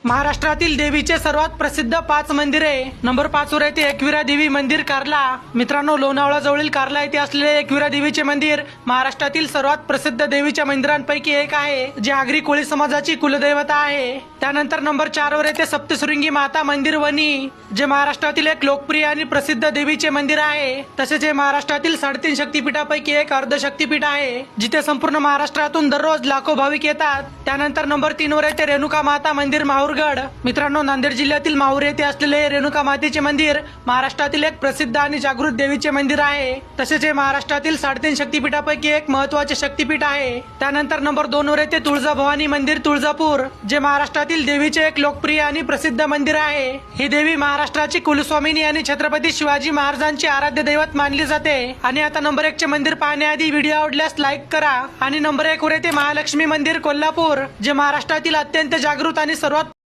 महाराष्ट्रातील देवीचे सर्वात प्रसिद्ध 5 मंदिरे। नंबर 5 वर येते एकविरा देवी मंदिर कार्ला। मित्रांनो, लोणावळा जवळील कार्ला येथे असलेले एकविरा देवीचे मंदिर महाराष्ट्रातील सर्वात प्रसिद्ध देवीच्या मंदिरांपैकी एक आहे, जे आगरी कोळी समाजाची कुलदैवता आहे। त्यानंतर नंबर 4 वर येते सप्तशृंगी माता मंदिर वणी, जे महाराष्ट्रातील एक लोकप्रिय आणि प्रसिद्ध देवीचे मंदिर आहे। तसेच हे महाराष्ट्रातील 3.5 शक्तिपीठापैकी एक अर्धशक्तिपीठ आहे, जिथे संपूर्ण महाराष्ट्रातून दररोज लाखो भाविक येतात। त्यानंतर नंबर 3 वर येते रेणुका माता मंदिर माहूरगड। मित्रांनो, नांदेड जिल्ह्यातील माहूर येथे असलेले रेणुका मातेचे मंदिर महाराष्ट्रातील एक प्रसिद्ध आणि जागृत देवीचे मंदिर आहे। तसेच हे महाराष्ट्रातील 3.5 शक्तिपीठापैकी एक महत्त्वाचे शक्तिपीठ आहे। त्यानंतर नंबर 2 वर येते तुळजाभवानी मंदिर तुळजापूर, जे महाराष्ट्रातील देवीचे एक लोकप्रिय आणि प्रसिद्ध मंदिर आहे। ही देवी महाराष्ट्राची कुलस्वामिनी आणि छत्रपती शिवाजी महाराजांची आराध्य दैवत मानली जाते। आणि आता नंबर 1 चे मंदिर पाहण्याआधी व्हिडिओ आवडल्यास लाईक करा। आणि नंबर 1 वर येते महालक्ष्मी मंदिर कोल्हापूर, जे महाराष्ट्रातील अत्यंत जागृत आणि सर्वात